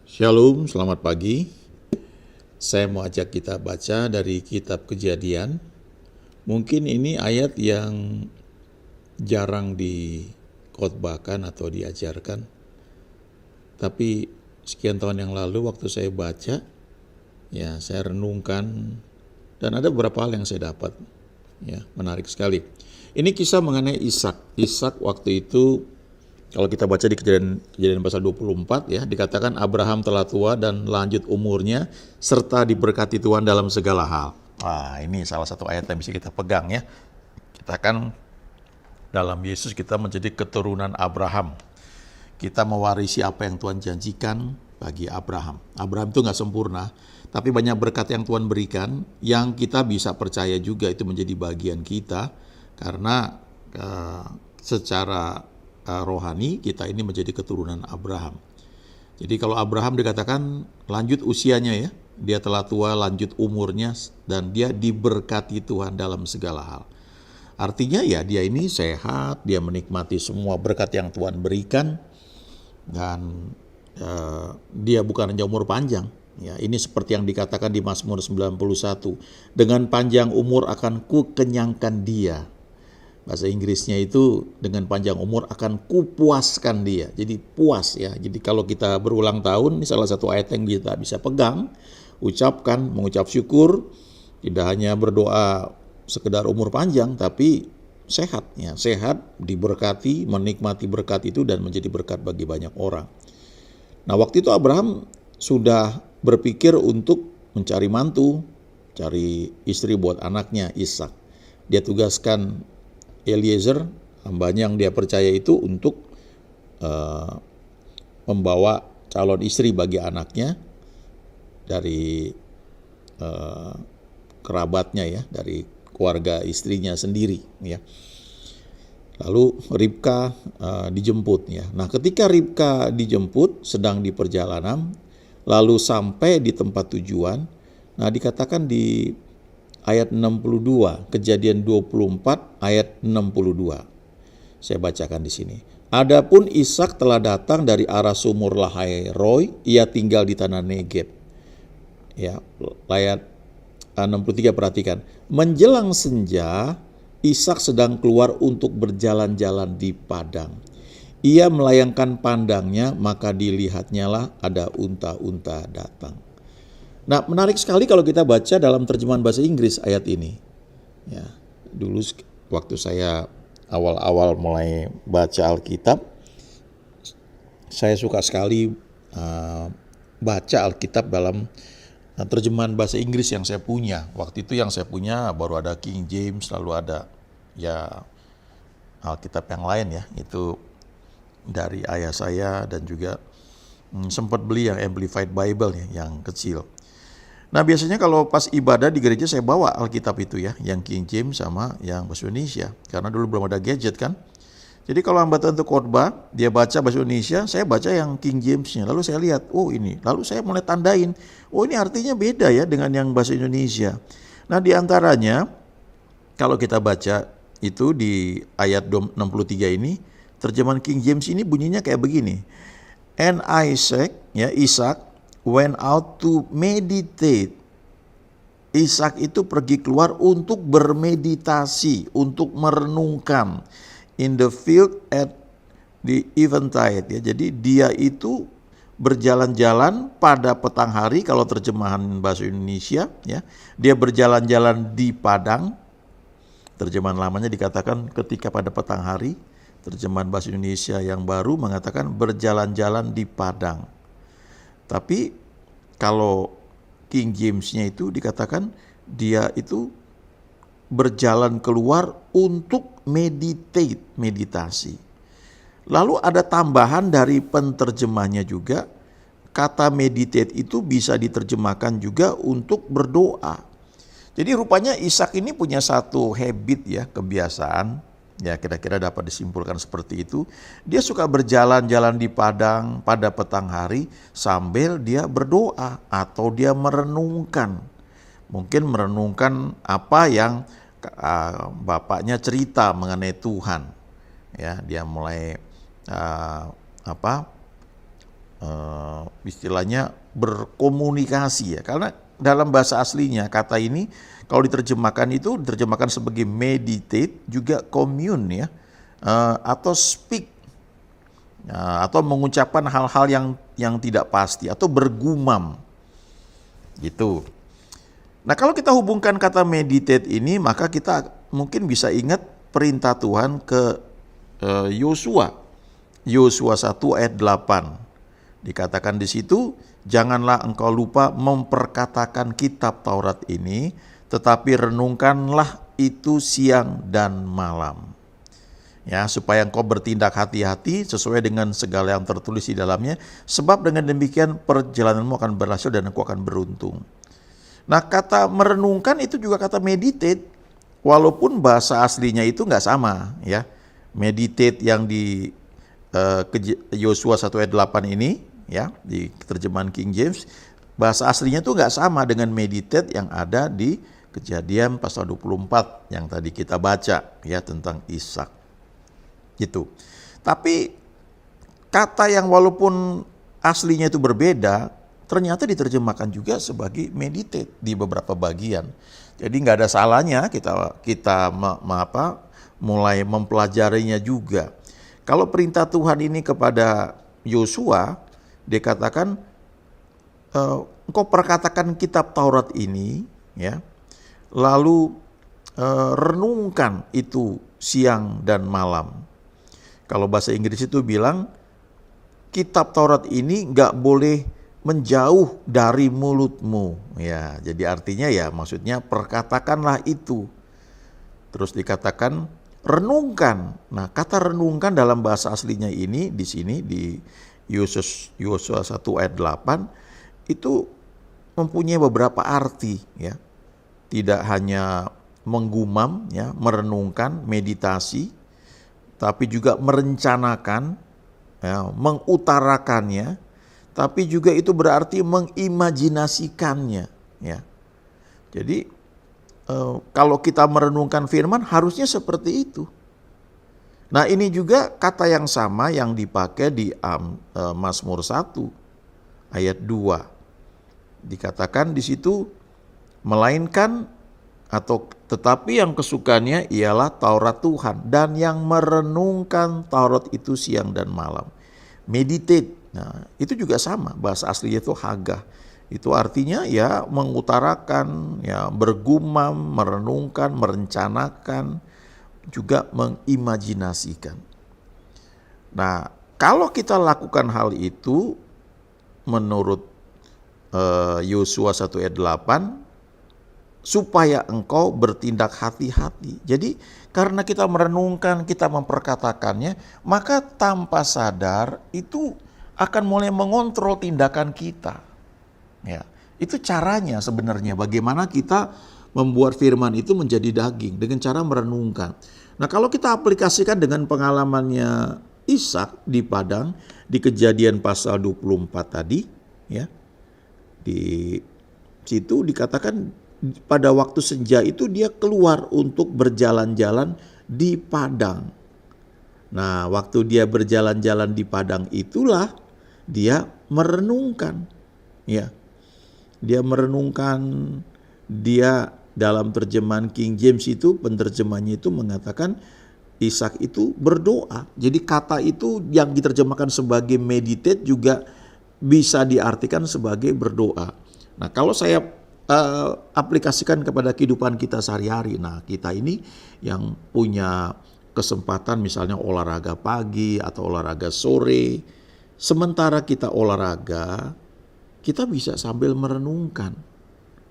Shalom, selamat pagi. Saya mau ajak kita baca dari kitab Kejadian. Mungkin ini ayat yang jarang dikhotbahkan atau diajarkan. Tapi sekian tahun yang lalu waktu saya baca, ya saya renungkan dan ada beberapa hal yang saya dapat. Ya, menarik sekali. Ini kisah mengenai Ishak. Ishak waktu itu kalau kita baca di kejadian pasal 24 ya, dikatakan Abraham telah tua dan lanjut umurnya serta diberkati Tuhan dalam segala hal. Wah, ini salah satu ayat yang bisa kita pegang ya. Kita kan dalam Yesus kita menjadi keturunan Abraham. Kita mewarisi apa yang Tuhan janjikan bagi Abraham. Abraham itu nggak sempurna, tapi banyak berkat yang Tuhan berikan yang kita bisa percaya juga itu menjadi bagian kita karena secara rohani kita ini menjadi keturunan Abraham. Jadi kalau Abraham dikatakan lanjut usianya ya, dia telah tua, lanjut umurnya, dan dia diberkati Tuhan dalam segala hal. Artinya ya dia ini sehat, dia menikmati semua berkat yang Tuhan berikan, dan dia bukan hanya umur panjang. Ya, ini seperti yang dikatakan di Mazmur 91, dengan panjang umur akan kukenyangkan dia. Bahasa Inggrisnya itu dengan panjang umur akan kupuaskan dia. Jadi puas ya. Jadi kalau kita berulang tahun, ini salah satu ayat yang kita bisa pegang, ucapkan, mengucap syukur, tidak hanya berdoa sekedar umur panjang, tapi sehat ya. Sehat, diberkati, menikmati berkat itu dan menjadi berkat bagi banyak orang. Nah waktu itu Abraham sudah berpikir untuk mencari mantu, cari istri buat anaknya Ishak. Dia tugaskan Eliezer, hambanya yang dia percaya itu untuk membawa calon istri bagi anaknya dari kerabatnya ya, dari keluarga istrinya sendiri ya. Lalu Ribka dijemput ya. Nah ketika Ribka dijemput sedang di perjalanan, lalu sampai di tempat tujuan, nah dikatakan di ayat 62, Kejadian 24 ayat 62. Saya bacakan di sini. Adapun Ishak telah datang dari arah sumur Lahai Roy, ia tinggal di tanah Negeb. Ya, ayat 63 perhatikan. Menjelang senja, Ishak sedang keluar untuk berjalan-jalan di padang. Ia melayangkan pandangnya, maka dilihatnyalah ada unta-unta datang. Nah, menarik sekali kalau kita baca dalam terjemahan bahasa Inggris ayat ini. Ya, dulu waktu saya awal-awal mulai baca Alkitab, saya suka sekali baca Alkitab dalam terjemahan bahasa Inggris yang saya punya. Waktu itu yang saya punya baru ada King James, lalu ada ya Alkitab yang lain ya, itu dari ayah saya dan juga sempat beli yang Amplified Bible ya, yang kecil. Nah biasanya kalau pas ibadah di gereja saya bawa Alkitab itu ya, yang King James sama yang bahasa Indonesia. Karena dulu belum ada gadget kan. Jadi kalau hamba untuk khotbah, dia baca bahasa Indonesia, saya baca yang King James-nya. Lalu saya lihat, oh ini. Lalu saya mulai tandain, oh ini artinya beda ya dengan yang bahasa Indonesia. Nah diantaranya, kalau kita baca itu di ayat 63 ini, terjemahan King James ini bunyinya kayak begini. And Isaac, ya Ishak, went out to meditate. Ishak itu pergi keluar untuk bermeditasi, untuk merenungkan. In the field at the eventide. Ya, jadi dia itu berjalan-jalan pada petang hari, kalau terjemahan bahasa Indonesia ya, dia berjalan-jalan di padang. Terjemahan lamanya dikatakan ketika pada petang hari. Terjemahan bahasa Indonesia yang baru mengatakan berjalan-jalan di padang. Tapi kalau King James-nya itu dikatakan dia itu berjalan keluar untuk meditasi. Lalu ada tambahan dari penterjemahnya juga, kata meditate itu bisa diterjemahkan juga untuk berdoa. Jadi rupanya Ishak ini punya satu habit ya, kebiasaan. Ya kira-kira dapat disimpulkan seperti itu. Dia suka berjalan-jalan di padang pada petang hari sambil dia berdoa atau dia merenungkan. Mungkin merenungkan apa yang bapaknya cerita mengenai Tuhan. Ya, dia mulai istilahnya berkomunikasi ya. Karena dalam bahasa aslinya kata ini kalau diterjemahkan itu diterjemahkan sebagai meditate, juga commune ya, atau speak, atau mengucapkan hal-hal yang tidak pasti atau bergumam gitu. Nah, kalau kita hubungkan kata meditate ini, maka kita mungkin bisa ingat perintah Tuhan ke Yosua. Yosua 1 ayat 8. Dikatakan di situ, janganlah engkau lupa memperkatakan kitab Taurat ini, tetapi renungkanlah itu siang dan malam. Ya, supaya engkau bertindak hati-hati sesuai dengan segala yang tertulis di dalamnya, sebab dengan demikian perjalananmu akan berhasil dan engkau akan beruntung. Nah, kata merenungkan itu juga kata meditate, walaupun bahasa aslinya itu nggak sama ya. Meditate yang di Yosua 1 ayat 8 ini ya, di terjemahan King James, bahasa aslinya itu nggak sama dengan meditate yang ada di Kejadian pasal 24 yang tadi kita baca ya, tentang Ishak. Gitu. Tapi kata yang walaupun aslinya itu berbeda, ternyata diterjemahkan juga sebagai meditate di beberapa bagian. Jadi nggak ada salahnya kita mulai mempelajarinya juga. Kalau perintah Tuhan ini kepada Yosua, dikatakan engkau perkatakan kitab Taurat ini, ya, lalu renungkan itu siang dan malam. Kalau bahasa Inggris itu bilang kitab Taurat ini nggak boleh menjauh dari mulutmu, ya. Jadi artinya ya, maksudnya perkatakanlah itu. Terus dikatakan renungkan. Nah, kata renungkan dalam bahasa aslinya ini di sini di Yosua 1 ayat 8 itu mempunyai beberapa arti ya. Tidak hanya menggumam ya, merenungkan, meditasi, tapi juga merencanakan ya, mengutarakannya, tapi juga itu berarti mengimajinasikannya ya. Jadi kalau kita merenungkan firman harusnya seperti itu. Nah, ini juga kata yang sama yang dipakai di Mazmur 1 ayat 2. Dikatakan di situ, melainkan atau tetapi yang kesukaannya ialah Taurat Tuhan, dan yang merenungkan Taurat itu siang dan malam. Meditate. Nah, itu juga sama, bahasa aslinya itu hagah. Itu artinya ya mengutarakan, ya bergumam, merenungkan, merencanakan, juga mengimajinasikan. Nah, kalau kita lakukan hal itu menurut Yosua 1 ayat 8, supaya engkau bertindak hati-hati. Jadi karena kita merenungkan, kita memperkatakannya, maka tanpa sadar itu akan mulai mengontrol tindakan kita. Ya, itu caranya sebenarnya bagaimana kita membuat firman itu menjadi daging dengan cara merenungkan. Nah, kalau kita aplikasikan dengan pengalamannya Ishak di padang di Kejadian pasal 24 tadi, ya. Di situ dikatakan pada waktu senja itu dia keluar untuk berjalan-jalan di padang. Nah, waktu dia berjalan-jalan di padang itulah dia merenungkan, ya. Dia merenungkan, dia dalam terjemahan King James itu, penerjemahnya itu mengatakan Ishak itu berdoa. Jadi kata itu yang diterjemahkan sebagai meditate juga bisa diartikan sebagai berdoa. Nah, kalau saya aplikasikan kepada kehidupan kita sehari-hari, nah kita ini yang punya kesempatan misalnya olahraga pagi atau olahraga sore, sementara kita olahraga, kita bisa sambil merenungkan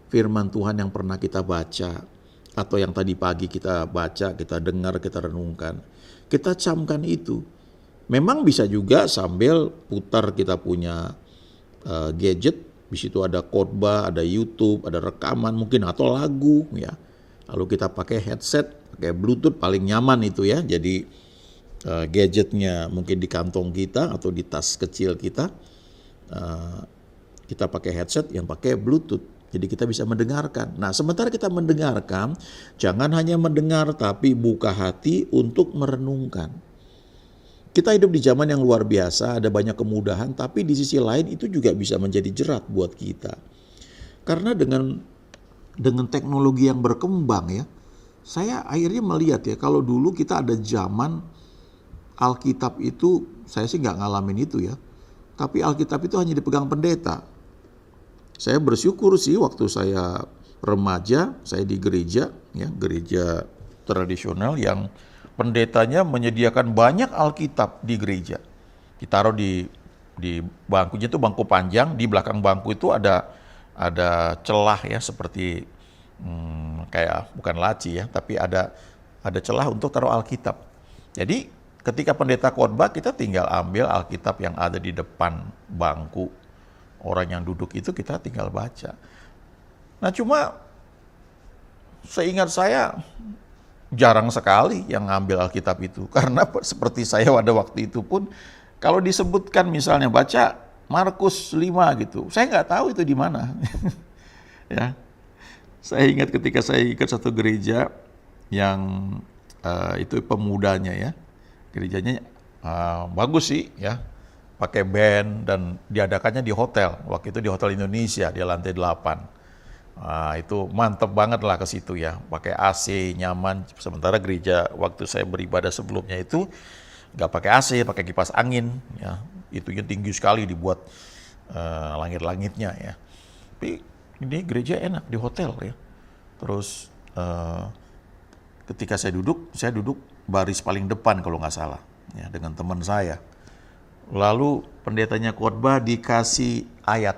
firman Tuhan yang pernah kita baca, atau yang tadi pagi kita baca, kita dengar, kita renungkan. Kita camkan itu. Memang bisa juga sambil putar kita punya gadget, di situ ada khotbah, ada YouTube, ada rekaman mungkin atau lagu ya. Lalu kita pakai headset, pakai Bluetooth paling nyaman itu ya. Jadi gadgetnya mungkin di kantong kita atau di tas kecil kita. Kita pakai headset yang pakai Bluetooth. Jadi kita bisa mendengarkan. Nah, sementara kita mendengarkan, jangan hanya mendengar tapi buka hati untuk merenungkan. Kita hidup di zaman yang luar biasa, ada banyak kemudahan, tapi di sisi lain itu juga bisa menjadi jerat buat kita. Karena dengan teknologi yang berkembang ya, saya akhirnya melihat ya, kalau dulu kita ada zaman Alkitab itu, saya sih nggak ngalamin itu ya, tapi Alkitab itu hanya dipegang pendeta. Saya bersyukur sih waktu saya remaja, saya di gereja, ya gereja tradisional yang pendetanya menyediakan banyak Alkitab di gereja. Ditaruh di bangkunya itu bangku panjang, di belakang bangku itu ada celah ya seperti kayak bukan laci ya, tapi ada celah untuk taruh Alkitab. Jadi ketika pendeta khotbah kita tinggal ambil Alkitab yang ada di depan bangku orang yang duduk itu, kita tinggal baca. Nah cuma seingat saya jarang sekali yang ngambil Alkitab itu, karena seperti saya pada waktu itu pun kalau disebutkan misalnya baca Markus 5 gitu, saya nggak tahu itu di mana. Ya, saya ingat ketika saya ikut satu gereja yang itu pemudanya ya, gerejanya bagus sih ya, pakai band dan diadakannya di hotel. Waktu itu di Hotel Indonesia di lantai 8. Itu mantep banget lah ke situ ya, pakai AC nyaman. Sementara gereja waktu saya beribadah sebelumnya itu nggak pakai AC, pakai kipas angin ya, itunya tinggi sekali dibuat langit-langitnya ya. Tapi ini gereja enak di hotel ya. Terus ketika saya duduk baris paling depan kalau nggak salah ya, dengan teman saya. Lalu pendetanya khotbah dikasih ayat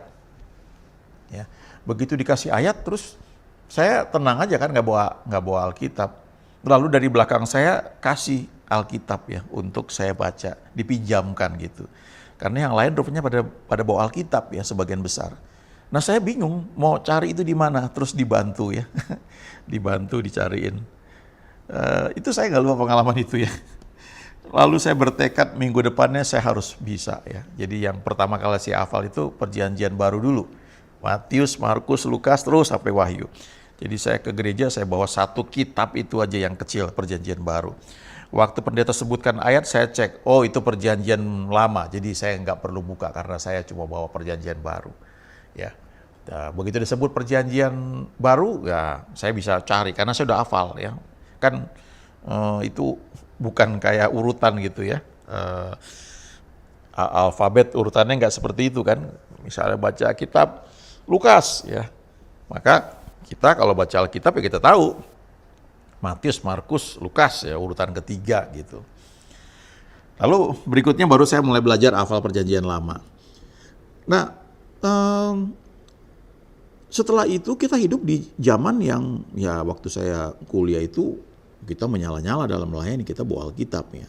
ya. Begitu dikasih ayat, terus saya tenang aja kan, nggak bawa Alkitab. Lalu dari belakang saya kasih Alkitab ya untuk saya baca, dipinjamkan gitu. Karena yang lain rupanya pada bawa Alkitab ya sebagian besar. Nah saya bingung mau cari itu di mana, terus dibantu ya, dibantu dicariin. Itu saya nggak lupa pengalaman itu ya. Lalu saya bertekad minggu depannya saya harus bisa ya. Jadi yang pertama kali saya hafal itu Perjanjian Baru dulu. Matius, Markus, Lukas, terus sampai Wahyu. Jadi saya ke gereja, saya bawa satu kitab itu aja yang kecil, Perjanjian Baru. Waktu pendeta sebutkan ayat, saya cek, oh itu Perjanjian Lama. Jadi saya nggak perlu buka karena saya cuma bawa Perjanjian Baru. Ya, nah, begitu disebut Perjanjian Baru, ya saya bisa cari karena saya udah hafal ya. Kan itu bukan kayak urutan gitu ya. Alfabet urutannya nggak seperti itu kan. Misalnya baca kitab Lukas ya, maka kita kalau baca Alkitab ya kita tahu Matius, Markus, Lukas ya urutan ketiga gitu. Lalu berikutnya baru saya mulai belajar hafal Perjanjian Lama. Nah setelah itu kita hidup di zaman yang ya waktu saya kuliah itu kita menyala-nyala dalam melayani, kita bawa Alkitab ya.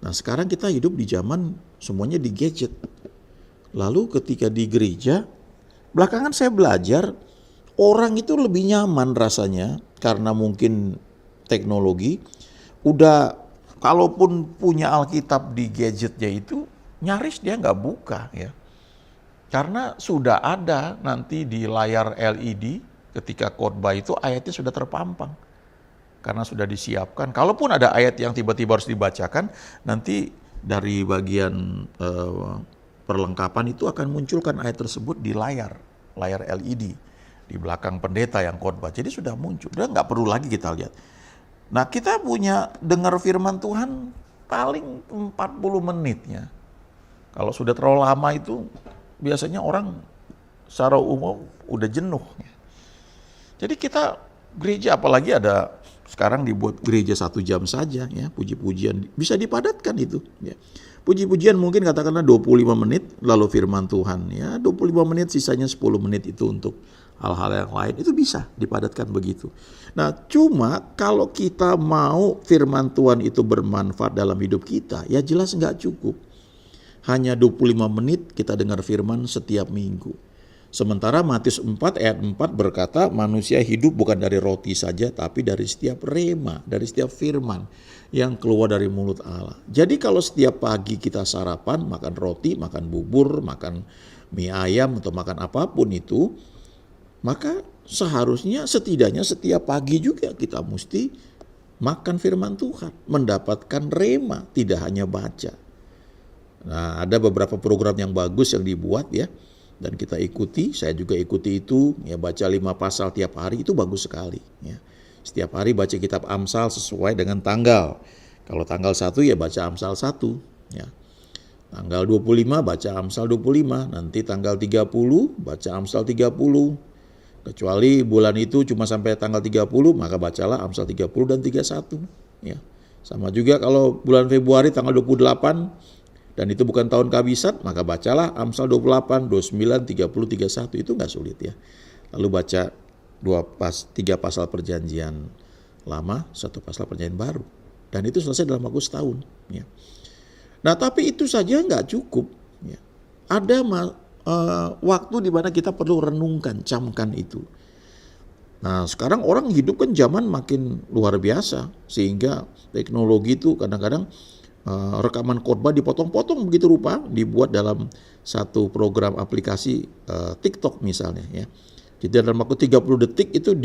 Nah sekarang kita hidup di zaman semuanya di gadget. Lalu ketika di gereja, belakangan saya belajar orang itu lebih nyaman rasanya karena mungkin teknologi. Udah kalaupun punya Alkitab di gadgetnya itu nyaris dia nggak buka ya. Karena sudah ada nanti di layar LED ketika khotbah itu ayatnya sudah terpampang. Karena sudah disiapkan. Kalaupun ada ayat yang tiba-tiba harus dibacakan, nanti dari bagian perlengkapan itu akan munculkan ayat tersebut di layar LED di belakang pendeta yang khotbah. Jadi sudah muncul, udah nggak perlu lagi kita lihat. Nah kita punya dengar firman Tuhan paling 40 menitnya. Kalau sudah terlalu lama itu biasanya orang secara umum udah jenuh. Jadi kita gereja apalagi ada sekarang dibuat gereja 1 jam saja ya, puji-pujian bisa dipadatkan itu ya. Puji-pujian mungkin katakanlah 25 menit lalu firman Tuhan ya, 25 menit sisanya 10 menit itu untuk hal-hal yang lain, itu bisa dipadatkan begitu. Nah cuma kalau kita mau firman Tuhan itu bermanfaat dalam hidup kita ya jelas nggak cukup. Hanya 25 menit kita dengar firman setiap minggu. Sementara Matius 4 ayat 4 berkata manusia hidup bukan dari roti saja tapi dari setiap rema, dari setiap firman yang keluar dari mulut Allah. Jadi kalau setiap pagi kita sarapan, makan roti, makan bubur, makan mie ayam atau makan apapun itu, maka seharusnya setidaknya setiap pagi juga kita mesti makan firman Tuhan, mendapatkan rema, tidak hanya baca. Nah, ada beberapa program yang bagus yang dibuat ya, dan kita ikuti, saya juga ikuti itu, ya baca 5 pasal tiap hari itu bagus sekali. Ya. Setiap hari baca kitab Amsal sesuai dengan tanggal. Kalau tanggal 1 ya baca Amsal 1. Ya. Tanggal 25 baca Amsal 25, nanti tanggal 30 baca Amsal 30. Kecuali bulan itu cuma sampai tanggal 30, maka bacalah Amsal 30 dan 31. Ya. Sama juga kalau bulan Februari tanggal 28, dan itu bukan tahun kabisat, maka bacalah Amsal 28, 29, 30, 31. Itu nggak sulit ya. Lalu baca 3 pasal perjanjian lama, 1 pasal perjanjian baru. Dan itu selesai dalam waktu setahun. Ya. Nah tapi itu saja nggak cukup. Ya. Ada waktu di mana kita perlu renungkan, camkan itu. Nah sekarang orang hidup kan zaman makin luar biasa. Sehingga teknologi itu kadang-kadang rekaman khotbah dipotong-potong begitu rupa, dibuat dalam satu program aplikasi TikTok misalnya ya. Jadi dalam waktu 30 detik itu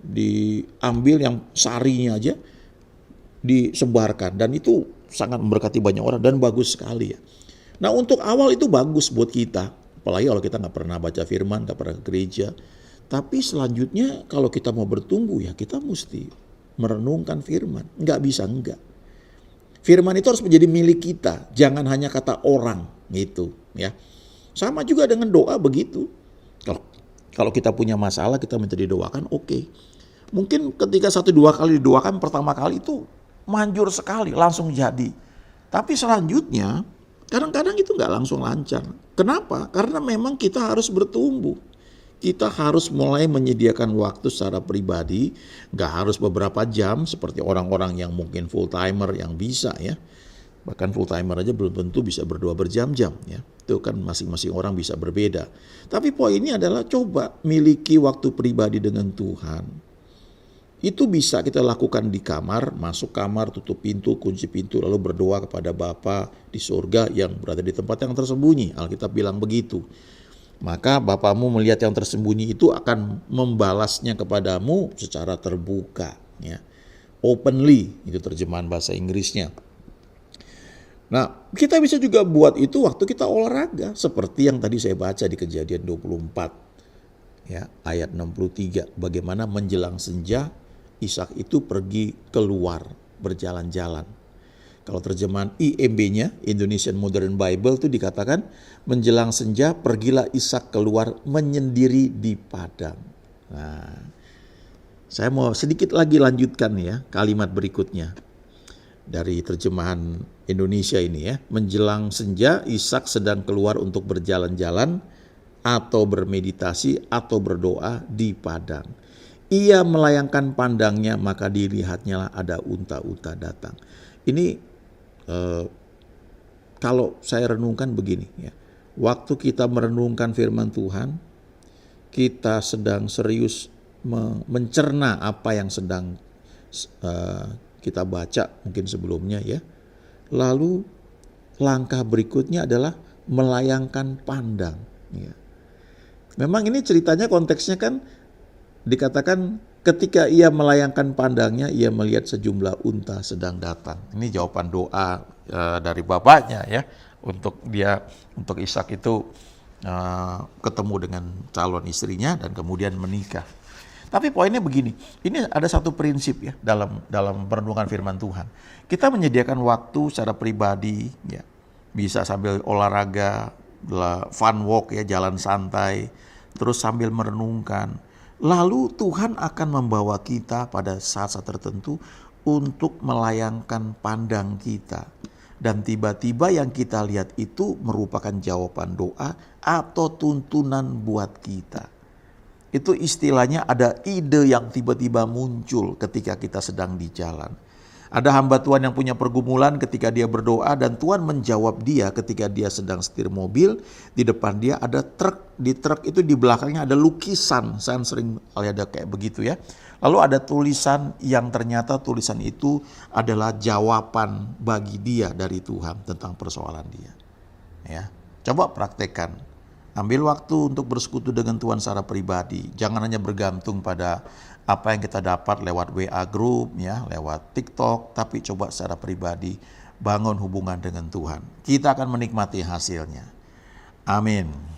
diambil yang sarinya aja, disebarkan, dan itu sangat memberkati banyak orang dan bagus sekali ya. Nah untuk awal itu bagus buat kita, apalagi kalau kita nggak pernah baca firman, nggak pernah ke gereja. Tapi selanjutnya kalau kita mau bertumbuh ya kita mesti merenungkan firman, nggak bisa enggak. Firman itu harus menjadi milik kita, jangan hanya kata orang gitu ya. Sama juga dengan doa begitu. Kalau kita punya masalah kita minta didoakan, oke. Mungkin ketika 1-2 kali didoakan pertama kali itu manjur sekali, langsung jadi. Tapi selanjutnya kadang-kadang itu nggak langsung lancar. Kenapa? Karena memang kita harus bertumbuh. Kita harus mulai menyediakan waktu secara pribadi, nggak harus beberapa jam seperti orang-orang yang mungkin full timer yang bisa ya. Bahkan full timer aja belum tentu bisa berdoa berjam-jam ya. Itu kan masing-masing orang bisa berbeda. Tapi poinnya adalah coba miliki waktu pribadi dengan Tuhan. Itu bisa kita lakukan di kamar, masuk kamar, tutup pintu, kunci pintu, lalu berdoa kepada Bapa di surga yang berada di tempat yang tersembunyi. Alkitab bilang begitu. Maka Bapamu melihat yang tersembunyi itu akan membalasnya kepadamu secara terbuka. Ya. Openly, itu terjemahan bahasa Inggrisnya. Nah, kita bisa juga buat itu waktu kita olahraga. Seperti yang tadi saya baca di Kejadian 24. Ya, ayat 63. Bagaimana menjelang senja, Ishak itu pergi keluar berjalan-jalan. Kalau terjemahan IMB-nya, Indonesian Modern Bible itu dikatakan menjelang senja pergilah Ishak keluar menyendiri di padang. Nah, saya mau sedikit lagi lanjutkan ya kalimat berikutnya dari terjemahan Indonesia ini ya. Menjelang senja Ishak sedang keluar untuk berjalan-jalan atau bermeditasi atau berdoa di padang. Ia melayangkan pandangnya maka dilihatnya ada unta-unta datang. Ini kalau saya renungkan begini ya, waktu kita merenungkan firman Tuhan, kita sedang serius mencerna apa yang sedang kita baca mungkin sebelumnya ya. Lalu langkah berikutnya adalah melayangkan pandang. Ya. Memang ini ceritanya konteksnya kan dikatakan ketika ia melayangkan pandangnya, ia melihat sejumlah unta sedang datang. Ini jawaban doa dari bapaknya ya, untuk Ishak itu ketemu dengan calon istrinya dan kemudian menikah. Tapi poinnya begini, ini ada satu prinsip ya dalam perenungan firman Tuhan. Kita menyediakan waktu secara pribadi, ya, bisa sambil olahraga, fun walk ya, jalan santai, terus sambil merenungkan. Lalu Tuhan akan membawa kita pada saat-saat tertentu untuk melayangkan pandang kita. Dan tiba-tiba yang kita lihat itu merupakan jawaban doa atau tuntunan buat kita. Itu istilahnya ada ide yang tiba-tiba muncul ketika kita sedang di jalan. Ada hamba Tuhan yang punya pergumulan ketika dia berdoa dan Tuhan menjawab dia ketika dia sedang setir mobil. Di depan dia ada truk, di truk itu di belakangnya ada lukisan. Saya sering lihat ada kayak begitu ya. Lalu ada tulisan yang ternyata tulisan itu adalah jawaban bagi dia dari Tuhan tentang persoalan dia. Ya, coba praktekkan. Ambil waktu untuk bersekutu dengan Tuhan secara pribadi. Jangan hanya bergantung pada apa yang kita dapat lewat WA group, ya, lewat TikTok, tapi coba secara pribadi bangun hubungan dengan Tuhan. Kita akan menikmati hasilnya. Amin.